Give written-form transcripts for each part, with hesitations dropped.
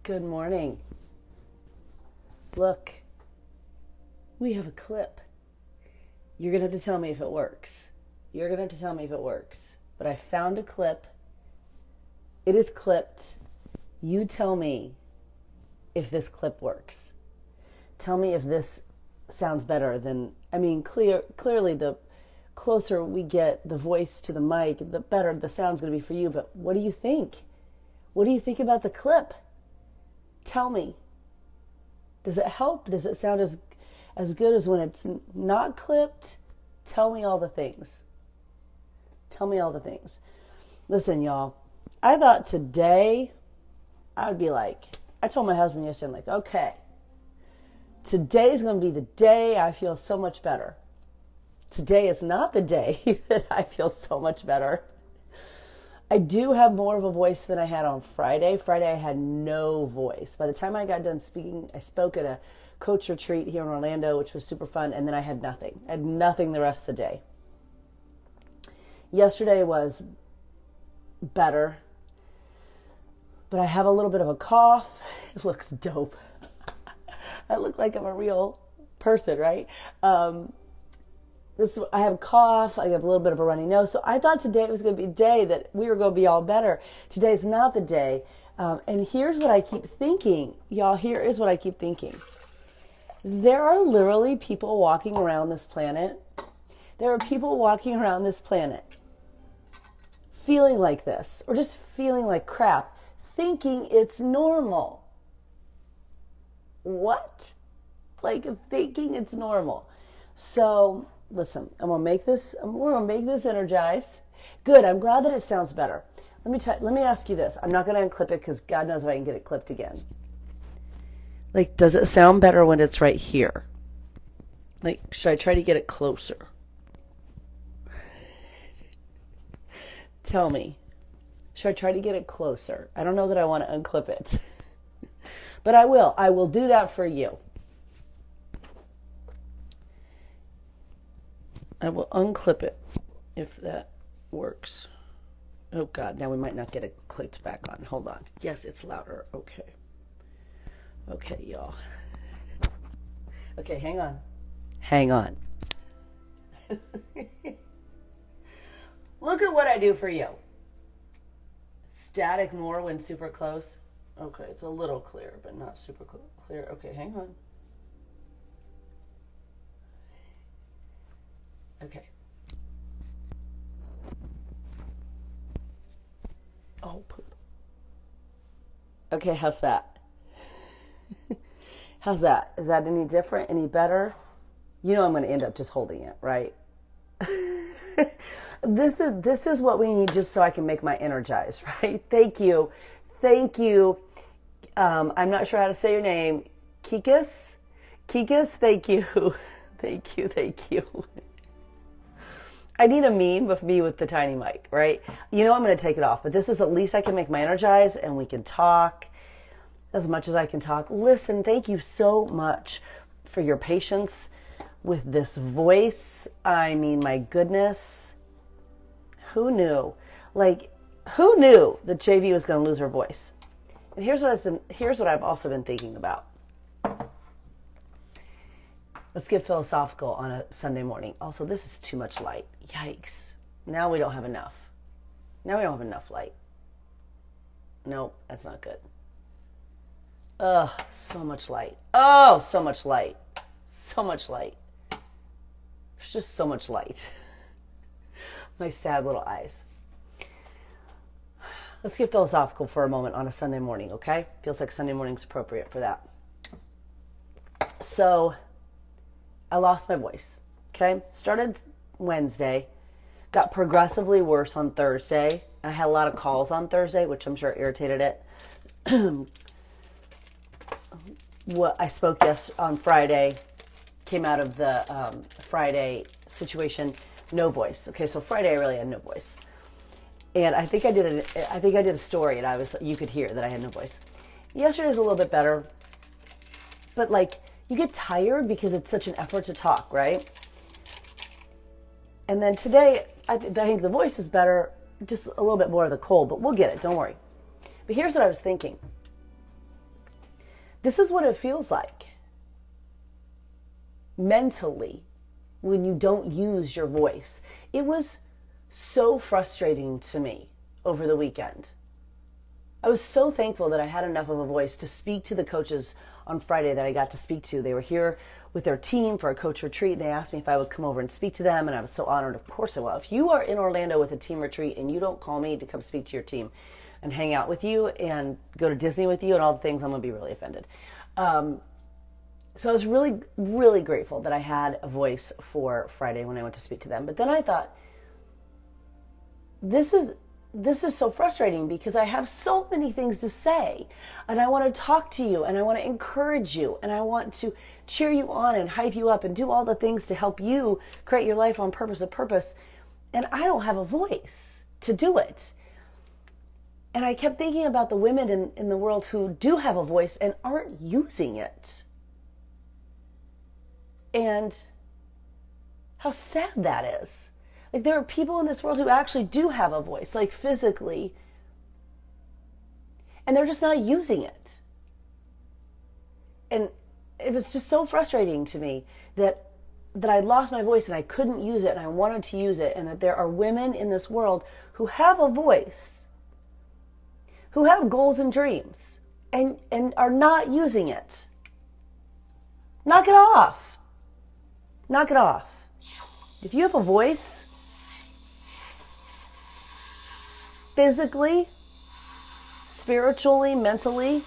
Good morning. Look, we have a clip. You're going to have to tell me if it works. You're going to have to tell me if it works. But I found a clip. It is clipped. You tell me if this clip works. Tell me if this sounds better than, clearly the closer we get the voice to the mic, the better the sound's going to be for you. But what do you think? What do you think about the clip? Tell me. Does it help? Does it sound as good as when it's not clipped? Tell me all the things. Tell me all the things. Listen, y'all, I thought today I would be like, I told my husband yesterday, I'm like, okay, today's going to be the day I feel so much better. Today is not the day that I feel so much better. I do have more of a voice than I had on Friday. Friday I had no voice. By the time I got done speaking, I spoke at a coach retreat here in Orlando, which was super fun, and then I had nothing. I had nothing the rest of the day. Yesterday was better, but I have a little bit of a cough. It looks dope. I look like I'm a real person, right? I have a cough, I have a little bit of a runny nose. So I thought today was going to be a day that we were going to be all better. Today's not the day. And here's what I keep thinking. Y'all, here is what I keep thinking. There are literally people walking around this planet. There are people walking around this planet feeling like this, or just feeling like crap, thinking it's normal. What? Like thinking it's normal. So listen, we're gonna make this Energize. Good. I'm glad that it sounds better. Let me ask you this. I'm not gonna unclip it because God knows if I can get it clipped again. Like, does it sound better when it's right here? Like, should I try to get it closer? Tell me. Should I try to get it closer? I don't know that I want to unclip it. But I will. I will do that for you. I will unclip it if that works. Oh, God. Now we might not get it clipped back on. Hold on. Yes, it's louder. Okay. Okay, y'all. Okay, hang on. Hang on. Look at what I do for you. Static more when super close. Okay, it's a little clear, but not super clear. Okay, hang on. Okay. Oh, poop. Okay, how's that? How's that? Is that any different? Any better? You know I'm going to end up just holding it, right? This is what we need just so I can make my Energize, right? Thank you. Thank you. I'm not sure how to say your name. Kikas? Kikas, thank you. Thank you, thank you. I need a meme of me with the tiny mic, right? You know I'm going to take it off, but this is at least I can make my Energize and we can talk as much as I can talk. Listen, thank you so much for your patience with this voice. I mean, my goodness. Who knew? Like, who knew that JV was going to lose her voice? And here's what I've also been thinking about. Let's get philosophical on a Sunday morning. Also, this is too much light. Yikes. Now we don't have enough. Now we don't have enough light. Nope, that's not good. Ugh, so much light. Oh, so much light. So much light. There's just so much light. My sad little eyes. Let's get philosophical for a moment on a Sunday morning, okay? Feels like Sunday morning's appropriate for that. So, I lost my voice, okay? Started Wednesday, got progressively worse on Thursday. I had a lot of calls on Thursday, which I'm sure irritated it. What I spoke on Friday came out of the Friday situation, no voice. Okay, so Friday I really had no voice. And I think I did a story and you could hear that I had no voice. Yesterday was a little bit better. But like, you get tired because it's such an effort to talk, right? And then today, I think the voice is better, just a little bit more of the cold, but we'll get it, don't worry. But here's what I was thinking. This is what it feels like mentally when you don't use your voice. It was so frustrating to me over the weekend. I was so thankful that I had enough of a voice to speak to the coaches on Friday that I got to speak to. They were here with their team for a coach retreat. They asked me if I would come over and speak to them, and I was so honored. Of course I will. If you are in Orlando with a team retreat and you don't call me to come speak to your team and hang out with you and go to Disney with you and all the things, I'm going to be really offended. So I was really, really grateful that I had a voice for Friday when I went to speak to them. But then I thought, this is so frustrating because I have so many things to say and I want to talk to you and I want to encourage you and I want to cheer you on and hype you up and do all the things to help you create your life on purpose of purpose. And I don't have a voice to do it. And I kept thinking about the women in the world who do have a voice and aren't using it. And how sad that is. Like, there are people in this world who actually do have a voice, like physically, and they're just not using it. And it was just so frustrating to me that I lost my voice and I couldn't use it and I wanted to use it, and that there are women in this world who have a voice, who have goals and dreams, and are not using it. Knock it off. Knock it off. If you have a voice, physically, spiritually, mentally,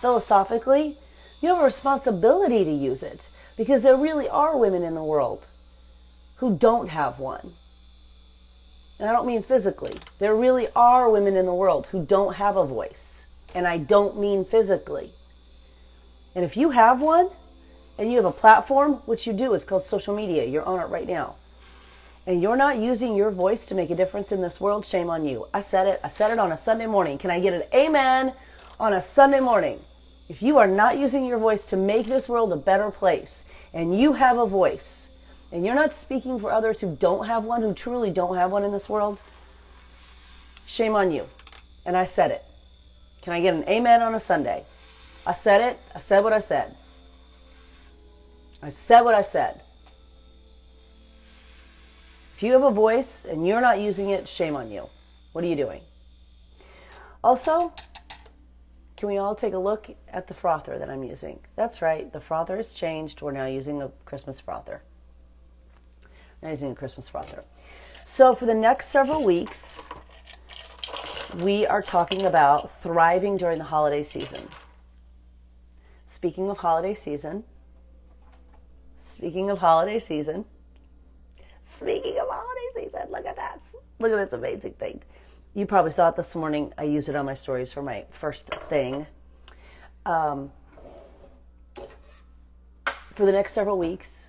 philosophically, you have a responsibility to use it, because there really are women in the world who don't have one. And I don't mean physically. There really are women in the world who don't have a voice. And I don't mean physically. And if you have one, and you have a platform, which you do, it's called social media, you're on it right now, and you're not using your voice to make a difference in this world, shame on you. I said it on a Sunday morning. Can I get an amen on a Sunday morning? If you are not using your voice to make this world a better place, and you have a voice, and you're not speaking for others who don't have one, who truly don't have one in this world, shame on you. And I said it. Can I get an amen on a Sunday? I said it. I said what I said. I said what I said. If you have a voice and you're not using it, shame on you. What are you doing? Also, can we all take a look at the frother that I'm using? That's right, the frother has changed. We're now using a Christmas frother. Now using a Christmas frother. So for the next several weeks, we are talking about thriving during the holiday season. Speaking of holiday season, look at that. Look at this amazing thing. You probably saw it this morning. I used it on my stories for my first thing. For the next several weeks,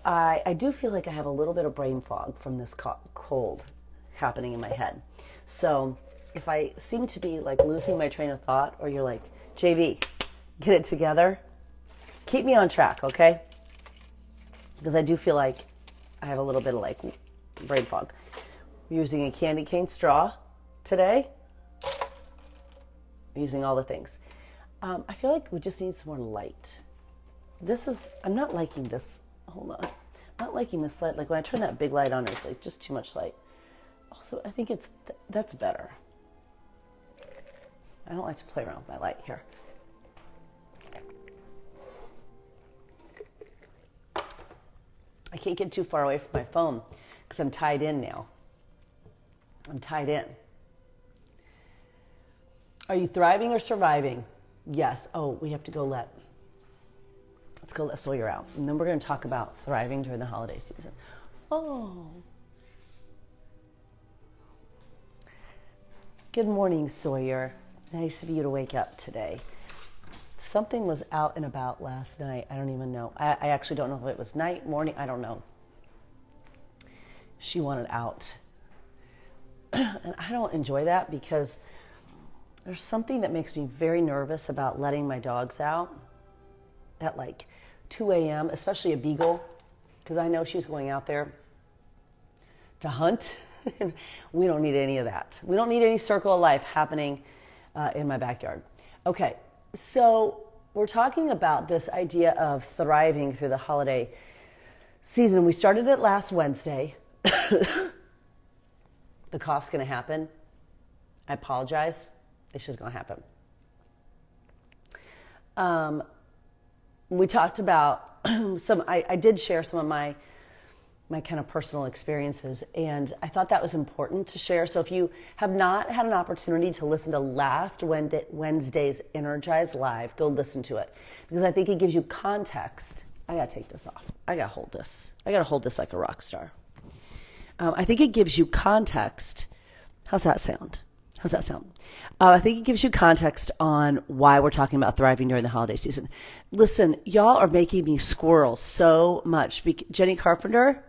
I do feel like I have a little bit of brain fog from this cold happening in my head. So if I seem to be like losing my train of thought, or you're like, JV, get it together, keep me on track, okay? Because I do feel like I have a little bit of like brain fog. We're using a candy cane straw today. We're using all the things. I feel like we just need some more light. I'm not liking this. Hold on. I'm not liking this light. Like when I turn that big light on, there's like just too much light. Also, I think that's better. I don't like to play around with my light here. I can't get too far away from my phone because I'm tied in now. I'm tied in. Are you thriving or surviving? Yes. Oh, we have to go let's go let Sawyer out. And then we're going to talk about thriving during the holiday season. Oh. Good morning, Sawyer. Nice of you to wake up today. Something was out and about last night. I don't even know. I actually don't know if it was night, morning. I don't know. She wanted out. And I don't enjoy that because there's something that makes me very nervous about letting my dogs out at like 2 a.m., especially a beagle, because I know she's going out there to hunt. We don't need any of that. We don't need any circle of life happening in my backyard. Okay. So we're talking about this idea of thriving through the holiday season. We started it last Wednesday. The cough's going to happen. I apologize. It's just going to happen. We talked about I did share some of my kind of personal experiences, and I thought that was important to share. So if you have not had an opportunity to listen to last Wednesday's Energize Live, go listen to it, because I think it gives you context. I gotta take this off. I gotta hold this like a rock star. I think it gives you context. How's that sound? I think it gives you context on why we're talking about thriving during the holiday season. Listen, y'all are making me squirrel so much. Jenny Carpenter,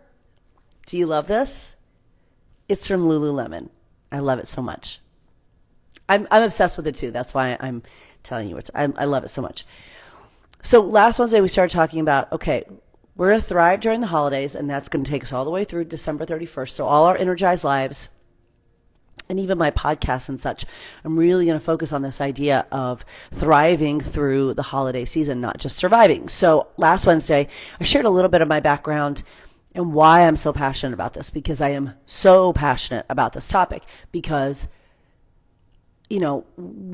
do you love this? It's from Lululemon. I love it so much. I'm obsessed with it too. That's why I'm telling you. I love it so much. So last Wednesday we started talking about, okay, we're going to thrive during the holidays, and that's going to take us all the way through December 31st. So all our Energize Lives and even my podcasts and such, I'm really going to focus on this idea of thriving through the holiday season, not just surviving. So last Wednesday, I shared a little bit of my background and why I'm so passionate about this, because I am so passionate about this topic, because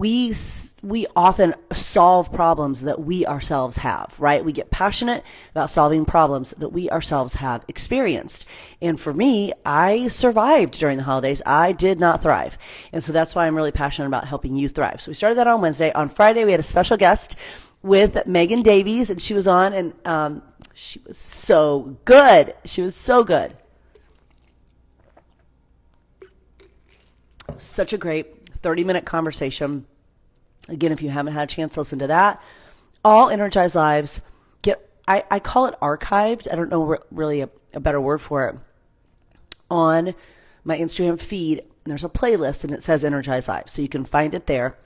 we often solve problems that we ourselves have, right? We get passionate about solving problems that we ourselves have experienced. And for me, I survived during the holidays. I did not thrive. And so that's why I'm really passionate about helping you thrive. So we started that on Wednesday. On Friday, we had a special guest with Megan Davies, and she was on, and she was so good. Such a great 30-minute conversation. Again, if you haven't had a chance to listen to that, all Energize Lives I call it archived. I don't know really a better word for it. On my Instagram feed, there's a playlist, and it says Energize Lives. So you can find it there.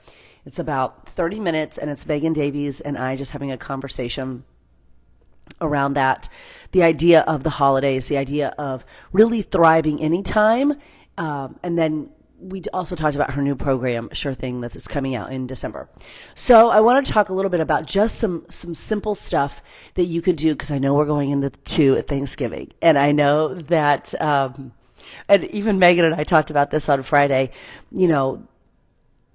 It's about 30 minutes, and it's Megan Davies and I just having a conversation around that. The idea of the holidays, the idea of really thriving anytime. And then we also talked about her new program, Sure Thing, that's coming out in December. So I want to talk a little bit about just some simple stuff that you could do, because I know we're going into Thanksgiving, and I know that, and even Megan and I talked about this on Friday,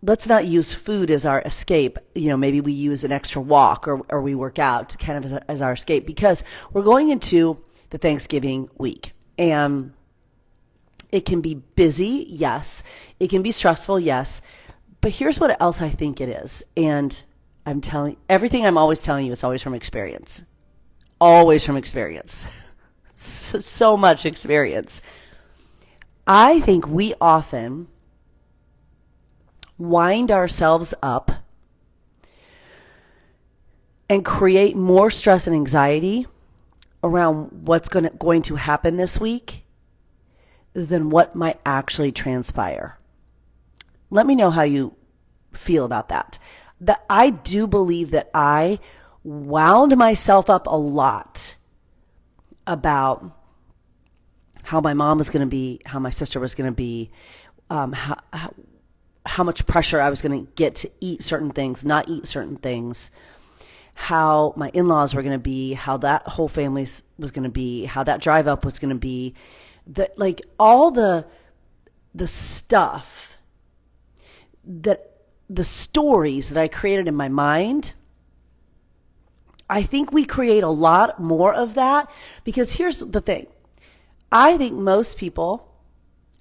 let's not use food as our escape. Maybe we use an extra walk or we work out kind of as our escape, because we're going into the Thanksgiving week, and it can be busy, yes. It can be stressful, yes. But here's what else I think it is. And everything I'm always telling you, it's always from experience. Always from experience. So much experience. I think we often wind ourselves up and create more stress and anxiety around what's going to happen this week than what might actually transpire. Let me know how you feel about that. That I do believe that I wound myself up a lot about how my mom was going to be, how my sister was going to be, how much pressure I was going to get to eat certain things, not eat certain things, how my in-laws were going to be, how that whole family was going to be, how that drive up was going to be. All the stuff, that the stories that I created in my mind, I think we create a lot more of that, because here's the thing. I think most people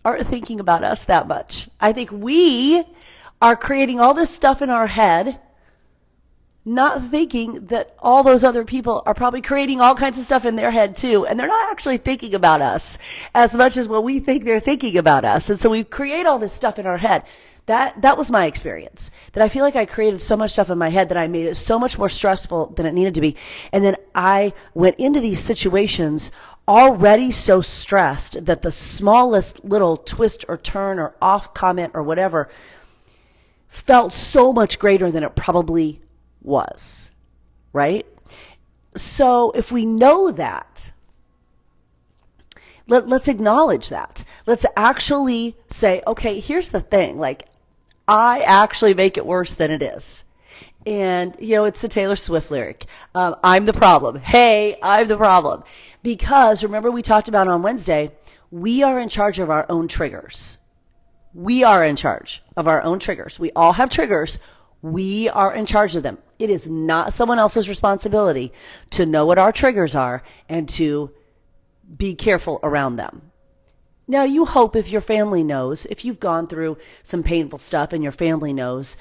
aren't thinking about us that much. I think we are creating all this stuff in our head, not thinking that all those other people are probably creating all kinds of stuff in their head too. And they're not actually thinking about us as much as what we think they're thinking about us. And so we create all this stuff in our head. That was my experience. That I feel like I created so much stuff in my head that I made it so much more stressful than it needed to be. And then I went into these situations already so stressed that the smallest little twist or turn or off comment or whatever felt so much greater than it probably was, right? So if we know that, let's acknowledge that. Let's actually say, okay, here's the thing. I actually make it worse than it is. And, it's the Taylor Swift lyric. I'm the problem. Hey, I'm the problem. Because remember we talked about on Wednesday, we are in charge of our own triggers. We are in charge of our own triggers. We all have triggers. We are in charge of them. It is not someone else's responsibility to know what our triggers are and to be careful around them. Now, you hope if your family knows, if you've gone through some painful stuff and your family knows,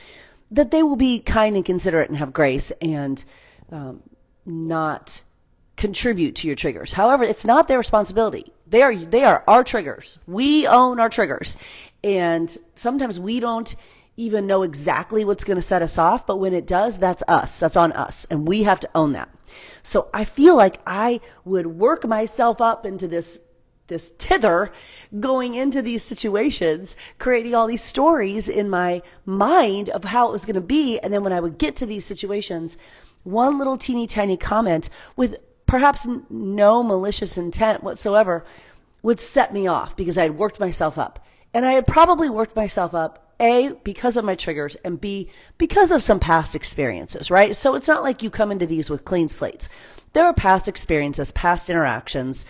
that they will be kind and considerate and have grace and not contribute to your triggers. However, it's not their responsibility. They are our triggers. We own our triggers. And sometimes we don't even know exactly what's going to set us off, but when it does, that's us. That's on us. And we have to own that. So I feel like I would work myself up into this tither, going into these situations, creating all these stories in my mind of how it was going to be. And then when I would get to these situations, one little teeny tiny comment with perhaps no malicious intent whatsoever would set me off because I had worked myself up. And I had probably worked myself up, A, because of my triggers, and B, because of some past experiences, right? So it's not like you come into these with clean slates. There are past experiences, past interactions,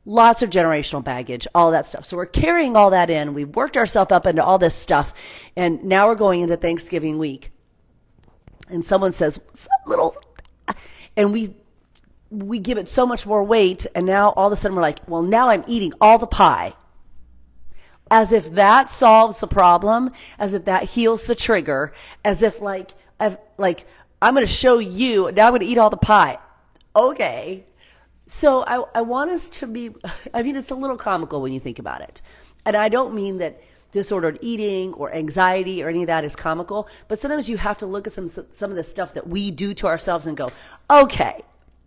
lots of generational baggage, all that stuff. So we're carrying all that in. We've worked ourselves up into all this stuff. And now we're going into Thanksgiving week. And someone says, little, and we give it so much more weight. And now all of a sudden we're like, well, now I'm eating all the pie. As if that solves the problem, as if that heals the trigger, as if I'm going to show you, now I'm going to eat all the pie. Okay. So I want us to be, it's a little comical when you think about it. And I don't mean that disordered eating or anxiety or any of that is comical, but sometimes you have to look at some of the stuff that we do to ourselves and go, okay,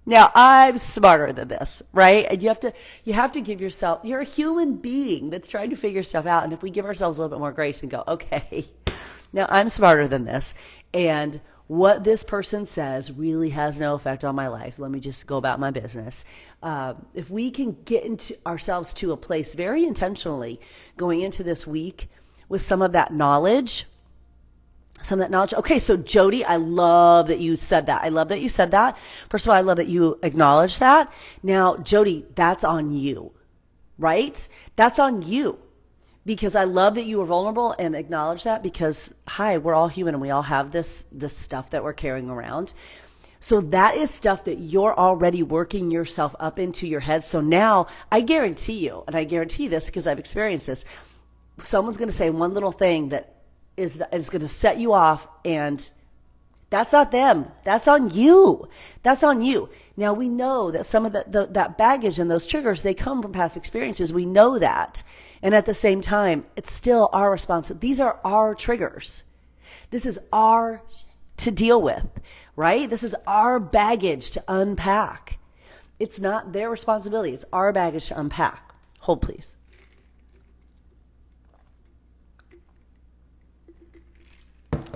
now I'm smarter than this, right? And you have to give yourself, you're a human being that's trying to figure stuff out. And if we give ourselves a little bit more grace and go, okay, now I'm smarter than this. And what this person says really has no effect on my life. Let me just go about my business. If we can get into ourselves to a place very intentionally going into this week with some of that knowledge. Okay, so Jody, I love that you said that. I love that you said that. First of all, I love that you acknowledge that. Now, Jody, that's on you, right? That's on you. Because I love that you were vulnerable and acknowledge that because, hi, we're all human and we all have this stuff that we're carrying around. So that is stuff that you're already working yourself up into your head. So now I guarantee you, and I guarantee this because I've experienced this, someone's going to say one little thing that is going to set you off, and that's not them. That's on you. That's on you. Now we know that some of that baggage and those triggers, they come from past experiences. We know that. And at the same time, it's still our responsibility. These are our triggers. This is our to deal with, right? This is our baggage to unpack. It's not their responsibility. It's our baggage to unpack. Hold, please.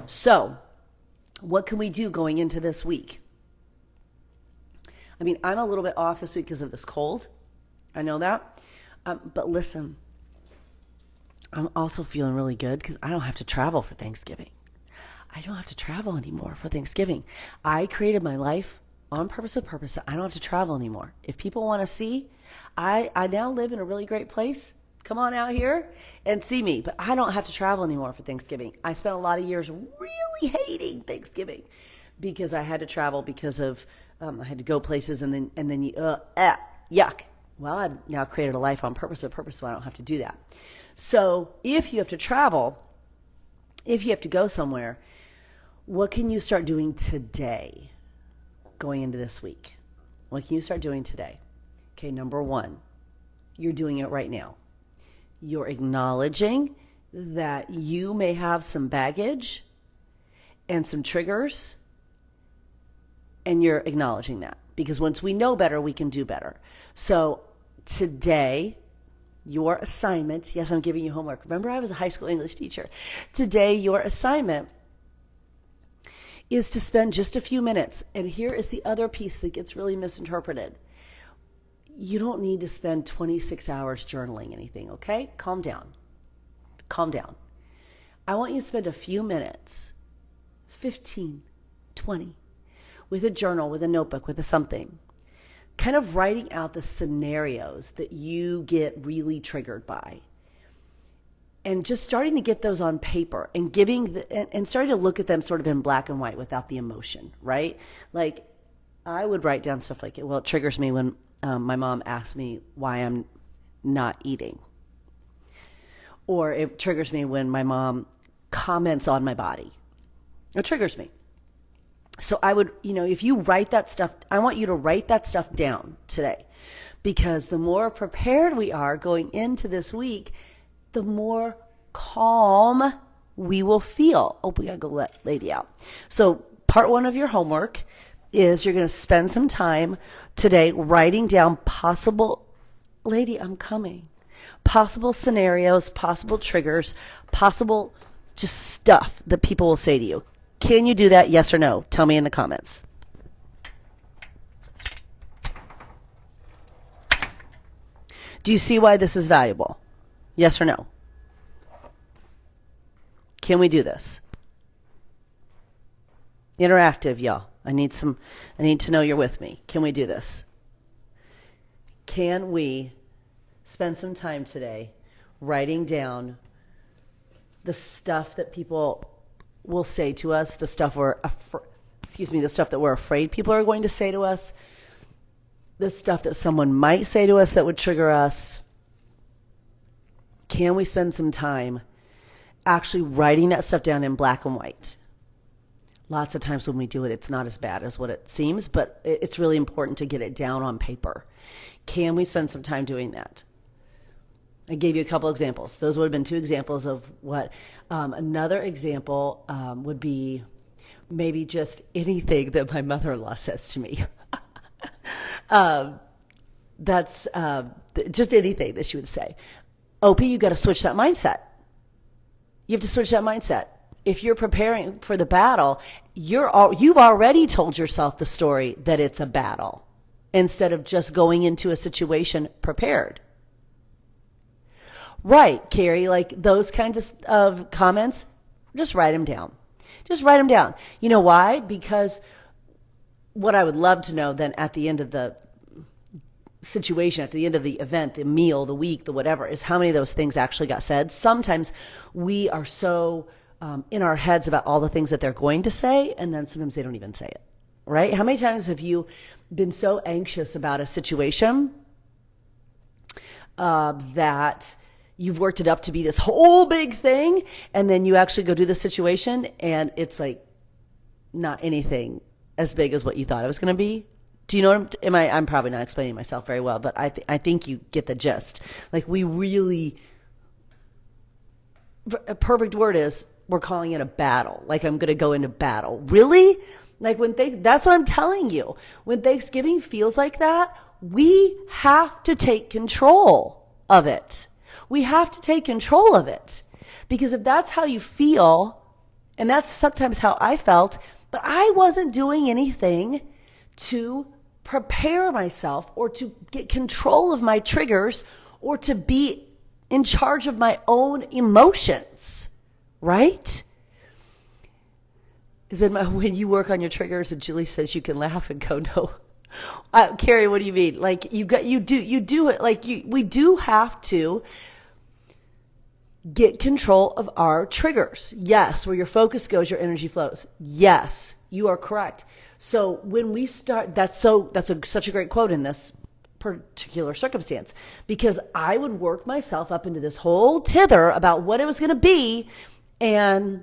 So, what can we do going into this week? I'm a little bit off this week because of this cold. I know that. But listen, I'm also feeling really good because I don't have to travel for Thanksgiving. I don't have to travel anymore for Thanksgiving. I created my life on purpose with purpose. I don't have to travel anymore. If people want to see, I now live in a really great place. Come on out here and see me. But I don't have to travel anymore for Thanksgiving. I spent a lot of years really hating Thanksgiving because I had to travel because of I had to go places and then yuck. Well, I've now created a life on purpose with purpose, so I don't have to do that. So if you have to travel, if you have to go somewhere, what can you start doing today going into this week? What can you start doing today? Okay, number one, you're doing it right now. You're acknowledging that you may have some baggage and some triggers, and you're acknowledging that. Because once we know better, we can do better. So today, your assignment, yes, I'm giving you homework. Remember, I was a high school English teacher. Today, your assignment is to spend just a few minutes. And here is the other piece that gets really misinterpreted. You don't need to spend 26 hours journaling anything, okay? Calm down. Calm down. I want you to spend a few minutes, 15, 20, with a journal, with a notebook, with a something, kind of writing out the scenarios that you get really triggered by. And just starting to get those on paper and and starting to look at them sort of in black and white without the emotion, right? Like I would write down stuff like, well, it triggers me when my mom asks me why I'm not eating. Or it triggers me when my mom comments on my body. It triggers me. So I would, if you write that stuff, I want you to write that stuff down today, because the more prepared we are going into this week, the more calm we will feel. Oh, we gotta go let Lady out. So part 1 of your homework is you're going to spend some time today writing down possible, Lady, I'm coming, possible scenarios, possible triggers, possible just stuff that people will say to you. Can you do that? Yes or no? Tell me in the comments. Do you see why this is valuable? Yes or no? Can we do this? Interactive, y'all. I need to know you're with me. Can we do this? Can we spend some time today writing down the stuff that people will say to us, the stuff the stuff that we're afraid people are going to say to us, the stuff that someone might say to us that would trigger us? Can we spend some time actually writing that stuff down in black and white? Lots of times when we do it, it's not as bad as what it seems, but it's really important to get it down on paper. Can we spend some time doing that? I gave you a couple examples. Those would have been 2 examples of what. Another example would be maybe just anything that my mother-in-law says to me. That's just anything that she would say. OP, you got to switch that mindset. You have to switch that mindset. If you're preparing for the battle, you've already told yourself the story that it's a battle instead of just going into a situation prepared. Right, Carrie, like those kinds of comments, just write them down. Just write them down. You know why? Because what I would love to know then at the end of the situation, at the end of the event, the meal, the week, the whatever, is how many of those things actually got said. Sometimes we are so in our heads about all the things that they're going to say, and then sometimes they don't even say it, right? How many times have you been so anxious about a situation that you've worked it up to be this whole big thing, and then you actually go do the situation, and it's like not anything as big as what you thought it was going to be? Do you know what I'm probably not explaining myself very well, but I think you get the gist. Like we really, a perfect word is, we're calling it a battle. Like I'm going to go into battle. Really? Like that's what I'm telling you. When Thanksgiving feels like that, we have to take control of it. We have to take control of it. Because if that's how you feel, and that's sometimes how I felt, but I wasn't doing anything to prepare myself or to get control of my triggers or to be in charge of my own emotions, right? When you work on your triggers and Julie says you can laugh and go, no. Carrie, what do you mean? Like we do have to get control of our triggers. Yes, where your focus goes, your energy flows. Yes, you are correct. So when we start, such a great quote in this particular circumstance, because I would work myself up into this whole tither about what it was going to be, and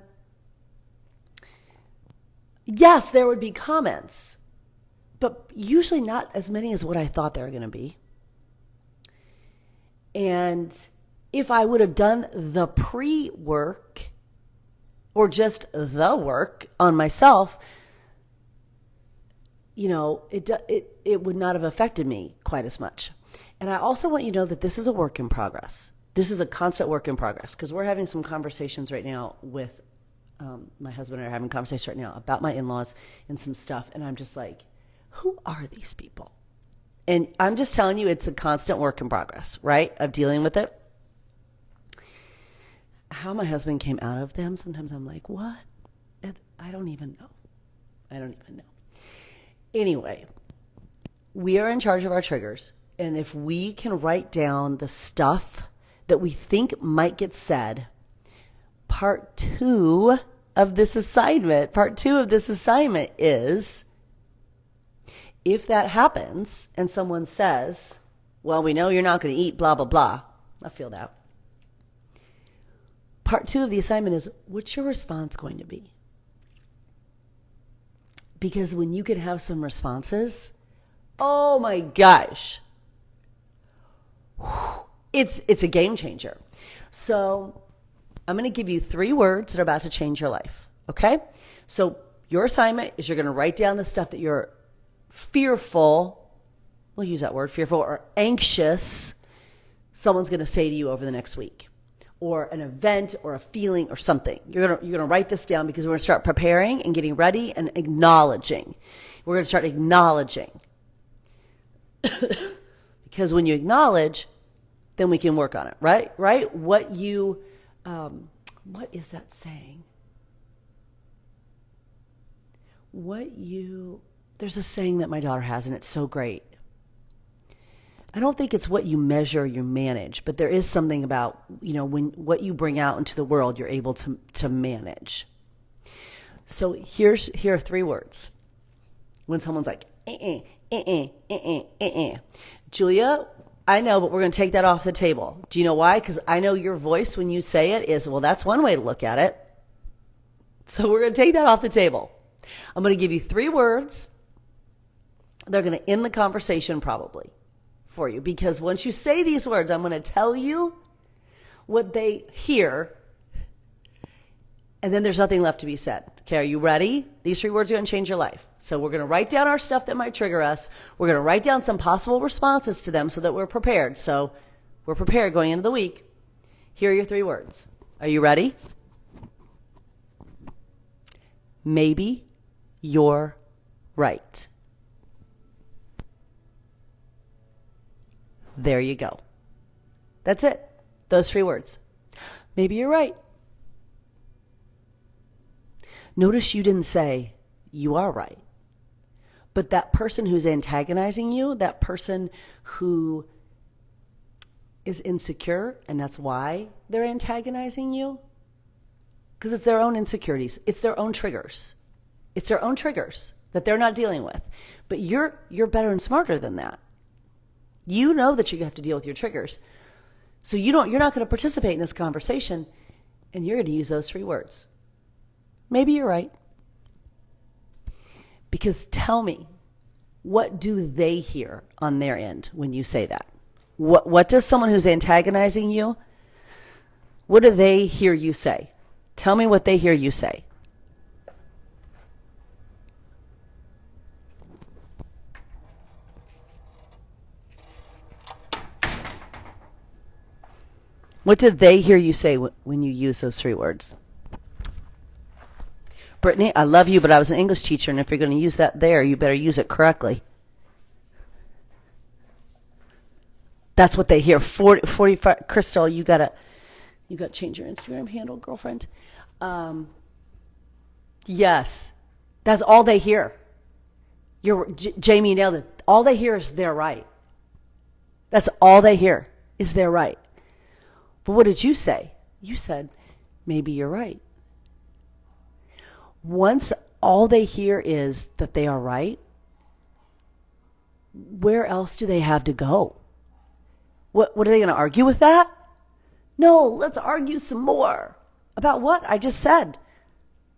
yes, there would be comments, but usually not as many as what I thought they were going to be. And if I would have done the pre-work or just the work on myself, it would not have affected me quite as much. And I also want you to know that this is a work in progress. This is a constant work in progress, because we're having some conversations right now with my husband and I are having conversations right now about my in-laws and some stuff. And I'm just like, who are these people? And I'm just telling you, it's a constant work in progress, right? Of dealing with it. How my husband came out of them, sometimes I'm like, what? I don't even know. I don't even know. Anyway, we are in charge of our triggers. And if we can write down the stuff that we think might get said, part two of this assignment is, if that happens and someone says, well, we know you're not going to eat blah, blah, blah. I feel that. Part two of the assignment is, what's your response going to be? Because when you can have some responses, oh my gosh, it's a game changer. So I'm going to give you 3 words that are about to change your life. Okay? So your assignment is you're going to write down the stuff that you're fearful, we'll use that word, fearful or anxious, someone's going to say to you over the next week, or an event or a feeling or something. You're going to write this down because we're going to start preparing and getting ready and acknowledging. We're going to start acknowledging. Because when you acknowledge, then we can work on it, right? Right? What is that saying? There's a saying that my daughter has, and it's so great. I don't think it's what you measure, you manage, but there is something about, when what you bring out into the world, you're able to manage. So here are 3 words. When someone's like, Julia, I know, but we're going to take that off the table. Do you know why? Because I know your voice when you say it is, well, that's one way to look at it. So we're going to take that off the table. I'm going to give you 3 words. They're going to end the conversation probably for you, because once you say these words, I'm going to tell you what they hear, and then there's nothing left to be said. Okay, are you ready? These 3 words are going to change your life. So we're going to write down our stuff that might trigger us. We're going to write down some possible responses to them so that we're prepared. So we're prepared going into the week. Here are your 3 words. Are you ready? Maybe you're right. There you go. That's it. Those 3 words. Maybe you're right. Notice you didn't say, you are right. But that person who's antagonizing you, that person who is insecure, and that's why they're antagonizing you, because it's their own insecurities. It's their own triggers. It's their own triggers that they're not dealing with. But you're better and smarter than that. You know that you have to deal with your triggers. So you're not going to participate in this conversation, and you're going to use those 3 words. Maybe you're right. Because tell me, what do they hear on their end when you say that? What does someone who's antagonizing you, what do they hear you say? Tell me what they hear you say. What did they hear you say when you use those 3 words? Brittany, I love you, but I was an English teacher, and if you're going to use that there, you better use it correctly. That's what they hear. 45. Crystal, you got to change your Instagram handle, girlfriend. Yes, that's all they hear. Jamie nailed it. All they hear is they're right. That's all they hear is they're right. But what did you say? You said, maybe you're right. Once all they hear is that they are right, where else do they have to go? What are they going to argue with that? No, let's argue some more. About what? I just said,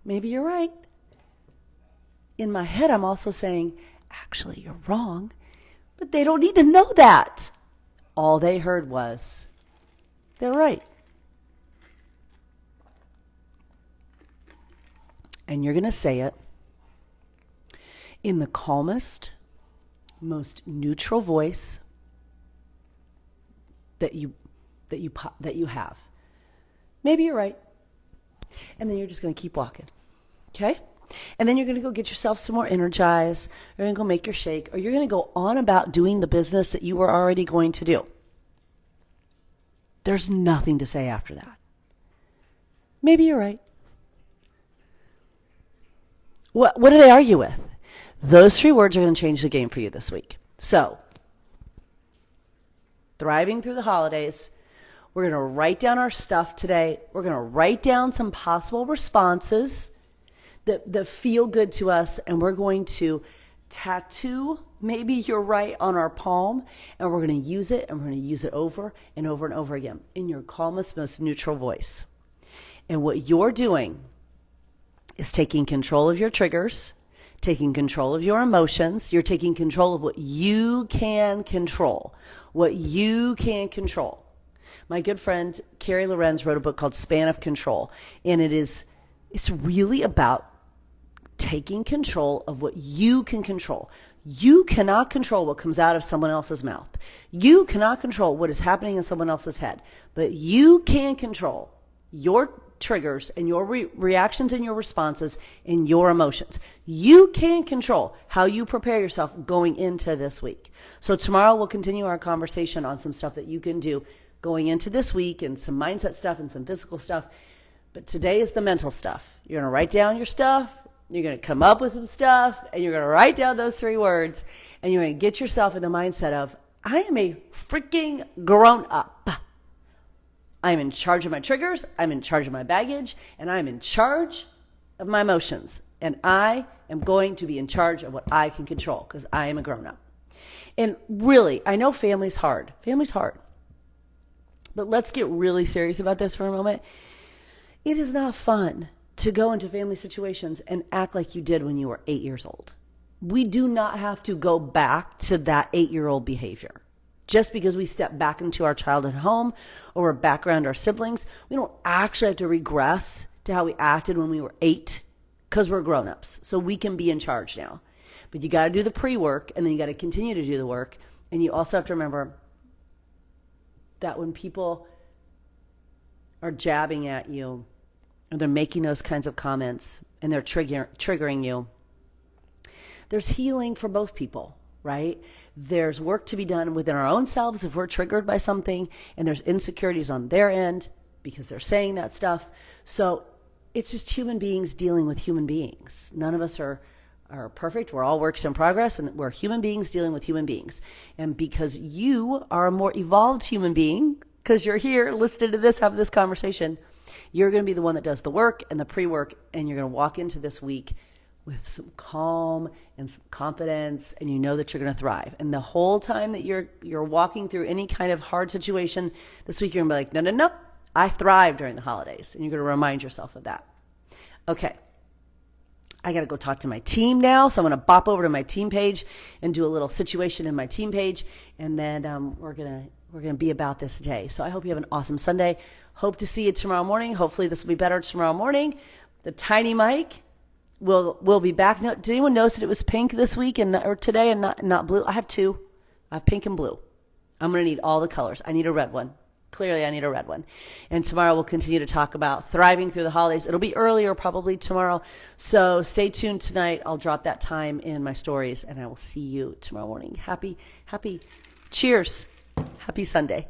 maybe you're right. In my head, I'm also saying, actually, you're wrong. But they don't need to know that. All they heard was, they're right. And you're going to say it in the calmest, most neutral voice that you have. Maybe you're right. And then you're just going to keep walking. Okay? And then you're going to go get yourself some more Energize. You're going to go make your shake. Or you're going to go on about doing the business that you were already going to do. There's nothing to say after that. Maybe you're right. What do they argue with? Those 3 words are going to change the game for you this week. So, thriving through the holidays. We're going to write down our stuff today. We're going to write down some possible responses that feel good to us, and we're going to tattoo maybe you're right on our palm, and we're going to use it, and we're going to use it over and over and over again in your calmest, most neutral voice. And what you're doing is taking control of your triggers, taking control of your emotions. You're taking control of what you can control. What you can control. My good friend Carrie Lorenz wrote a book called Span of Control, and it's really about taking control of what you can control. You cannot control what comes out of someone else's mouth. You cannot control what is happening in someone else's head, but you can control your triggers and your reactions and your responses and your emotions. You can control how you prepare yourself going into this week. So tomorrow we'll continue our conversation on some stuff that you can do going into this week, and some mindset stuff and some physical stuff. But today is the mental stuff. You're going to write down your stuff. You're going to come up with some stuff, and you're going to write down those 3 words, and you're going to get yourself in the mindset of, I am a freaking grown up. I'm in charge of my triggers. I'm in charge of my baggage, and I'm in charge of my emotions. And I am going to be in charge of what I can control because I am a grown up. And really, I know family's hard. Family's hard. But let's get really serious about this for a moment. It is not fun to go into family situations and act like you did when you were 8 years old. We do not have to go back to that 8-year-old behavior. Just because we step back into our childhood home or we're back around our siblings, we don't actually have to regress to how we acted when we were 8 because we're grown-ups. So we can be in charge now. But you got to do the pre-work, and then you got to continue to do the work. And you also have to remember that when people are jabbing at you, or they're making those kinds of comments, and they're triggering you, there's healing for both people, right? There's work to be done within our own selves if we're triggered by something, and there's insecurities on their end because they're saying that stuff. So it's just human beings dealing with human beings. None of us are perfect. We're all works in progress, and we're human beings dealing with human beings. And because you are a more evolved human being, because you're here listening to this, having this conversation, you're going to be the one that does the work and the pre-work, and you're going to walk into this week with some calm and some confidence, and you know that you're going to thrive. And the whole time that you're walking through any kind of hard situation this week, you're going to be like, no, I thrive during the holidays. And you're going to remind yourself of that. Okay. I got to go talk to my team now. So I'm going to bop over to my team page and do a little situation in my team page. And then we're going to be about this day. So I hope you have an awesome Sunday. Hope to see you tomorrow morning. Hopefully this will be better tomorrow morning. The tiny mic will be back. No, did anyone notice that it was pink this week or today and not blue? I have 2. I have pink and blue. I'm going to need all the colors. I need a red one. Clearly, I need a red one. And tomorrow we'll continue to talk about thriving through the holidays. It'll be earlier probably tomorrow. So stay tuned tonight. I'll drop that time in my stories, and I will see you tomorrow morning. Happy, cheers. Happy Sunday.